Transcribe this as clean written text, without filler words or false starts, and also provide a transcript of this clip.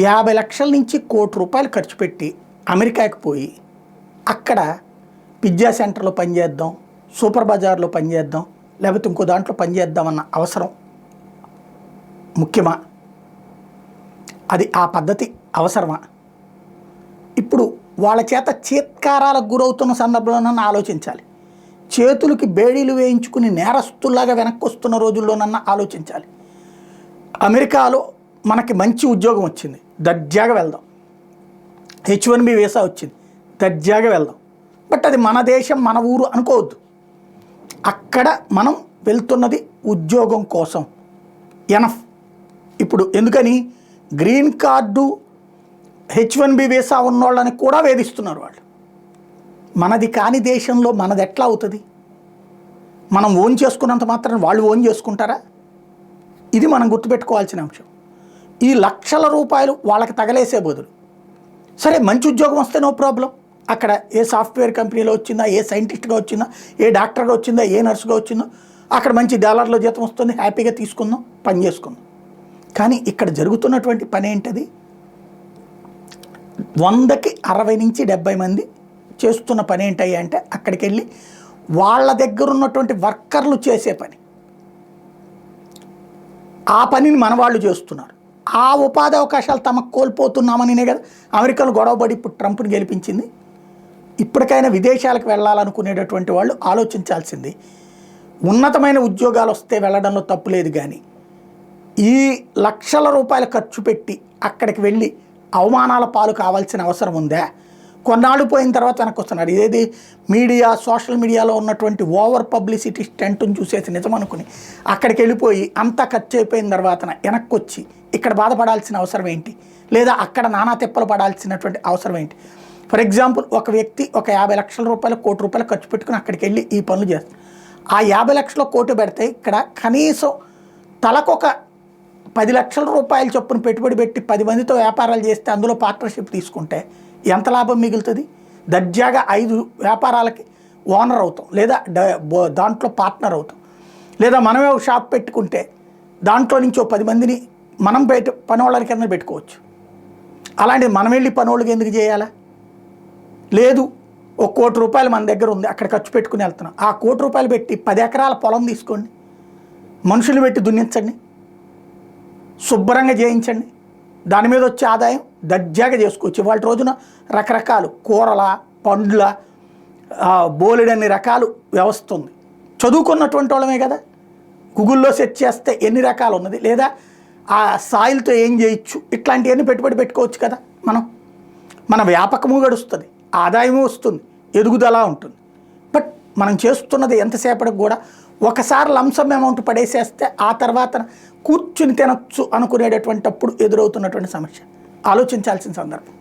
50 లక్షల నుంచి ₹1,00,00,000 ఖర్చు పెట్టి అమెరికాకి పోయి అక్కడ పిజ్జా సెంటర్లో పనిచేద్దాం, సూపర్ బజార్లో పనిచేద్దాం, లేకపోతే ఇంకో దాంట్లో పనిచేద్దామన్న అవసరం ముఖ్యమా? అది ఆ పద్ధతి అవసరమా? ఇప్పుడు వాళ్ళ చేత చీత్కారాలకు గురవుతున్న సందర్భంలోనన్నా ఆలోచించాలి. చేతులకి బేడీలు వేయించుకుని నేరస్తుల్లాగా వెనక్కి వస్తున్న రోజుల్లోనన్నా ఆలోచించాలి. అమెరికాలో మనకి మంచి ఉద్యోగం వచ్చింది, దర్జాగా వెళ్దాం. H1B వీసా వచ్చింది, దర్జాగా వెళ్దాం. బట్ అది మన దేశం, మన ఊరు అనుకోవద్దు. అక్కడ మనం వెళ్తున్నది ఉద్యోగం కోసం. ఎనఫ్. ఇప్పుడు ఎందుకని గ్రీన్ కార్డు H1B వీసా ఉన్నోళ్ళని కూడా వేధిస్తున్నారు వాళ్ళు. మనది కాని దేశంలో మనది ఎట్లా అవుతుంది? మనం ఓన్ చేసుకున్నంత మాత్రం వాళ్ళు ఓన్ చేసుకుంటారా? ఇది మనం గుర్తుపెట్టుకోవాల్సిన అంశం. ఈ లక్షల రూపాయలు వాళ్ళకి తగలేసే బదులు, సరే మంచి ఉద్యోగం వస్తే నో ప్రాబ్లం, అక్కడ ఏ సాఫ్ట్వేర్ కంపెనీలో వచ్చిందా, ఏ సైంటిస్ట్గా వచ్చిందా, ఏ డాక్టర్గా వచ్చిందా, ఏ నర్సుగా వచ్చిందో, అక్కడ మంచి డాలర్లో జీతం వస్తుంది, హ్యాపీగా తీసుకుందాం, పని చేసుకుందాం. కానీ ఇక్కడ జరుగుతున్నటువంటి పని ఏంటది? 100కి 60 నుంచి 70 మంది చేస్తున్న పని ఏంటయ్యా అంటే, అక్కడికి వెళ్ళి వాళ్ళ దగ్గర ఉన్నటువంటి వర్కర్లు చేసే పని, ఆ పనిని మన వాళ్ళు చేస్తున్నారు. ఆ ఉపాధి అవకాశాలు తమకు కోల్పోతున్నామనినే కదా అమెరికాలో గొడవపడి ఇప్పుడు ట్రంప్ని గెలిపించింది. ఇప్పటికైనా విదేశాలకు వెళ్ళాలనుకునేటటువంటి వాళ్ళు ఆలోచించాల్సింది, ఉన్నతమైన ఉద్యోగాలు వస్తే వెళ్ళడంలో తప్పు లేదు, కానీ ఈ లక్షల రూపాయలు ఖర్చు పెట్టి అక్కడికి వెళ్ళి అవమానాల పాలు కావాల్సిన అవసరం ఉందా? కొన్నాళ్ళు పోయిన తర్వాత వెనక్కి వస్తున్నారు. ఇదేది మీడియా, సోషల్ మీడియాలో ఉన్నటువంటి ఓవర్ పబ్లిసిటీ స్టంట్ని చూసేసి నిజం అనుకుని అక్కడికి వెళ్ళిపోయి అంతా ఖర్చు అయిపోయిన తర్వాత వెనక్కి వచ్చి ఇక్కడ బాధపడాల్సిన అవసరం ఏంటి? లేదా అక్కడ నానా తిప్పలు పడాల్సినటువంటి అవసరం ఏంటి? ఫర్ ఎగ్జాంపుల్, ఒక వ్యక్తి ఒక 50 లక్షల రూపాయలు, ₹1,00,00,000 ఖర్చు పెట్టుకుని అక్కడికి వెళ్ళి ఈ పనులు చేస్తారు. ఆ 50 లక్షలు కోటి పెడితే ఇక్కడ కనీసం తలకొక 10 లక్షల రూపాయలు చొప్పున పెట్టుబడి పెట్టి 10 మందితో వ్యాపారాలు చేస్తే, అందులో పార్ట్నర్షిప్ తీసుకుంటే ఎంత లాభం మిగులుతుంది? దర్జాగా 5 వ్యాపారాలకి ఓనర్ అవుతాం, లేదా దాంట్లో పార్ట్నర్ అవుతాం. లేదా మనమే ఒక షాప్ పెట్టుకుంటే దాంట్లో నుంచి 10 మందిని మనం పని వాళ్ళ కింద పెట్టుకోవచ్చు. అలాంటిది మనం వెళ్ళి పని వాళ్ళకి ఎందుకు చేయాలా? లేదు, ₹1,00,00,000 మన దగ్గర ఉంది, అక్కడ ఖర్చు పెట్టుకుని వెళ్తున్నాం. ఆ ₹1,00,00,000 పెట్టి 10 ఎకరాల పొలం తీసుకోండి, మనుషులు పెట్టి దున్నించండి, శుభ్రంగా చేయించండి, దాని మీద వచ్చే ఆదాయం దర్జాగా చేసుకోవచ్చు. ఇవాళ రోజున రకరకాలు కూరల, పండ్ల, బోలెడన్ని రకాలు వ్యవస్థ ఉంది. చదువుకున్నటువంటి వాళ్ళమే కదా, గూగుల్లో సెర్చ్ చేస్తే ఎన్ని రకాలు ఉన్నది, లేదా ఆ సాయిల్తో ఏం చేయొచ్చు, ఇట్లాంటివన్నీ పెట్టుబడి పెట్టుకోవచ్చు కదా. మన వ్యాపకము గడుస్తుంది, ఆదాయము వస్తుంది, ఎదుగుదల ఉంటుంది. బట్ మనం చేస్తున్నది ఎంతసేపటికి కూడా ఒకసారి లంసమ్ అమౌంట్ పడేసేస్తే ఆ తర్వాత కూర్చుని తినచ్చు అనుకునేటటువంటిప్పుడు ఎదురవుతున్నటువంటి సమస్య ఆలోచించాల్సిన సందర్భం.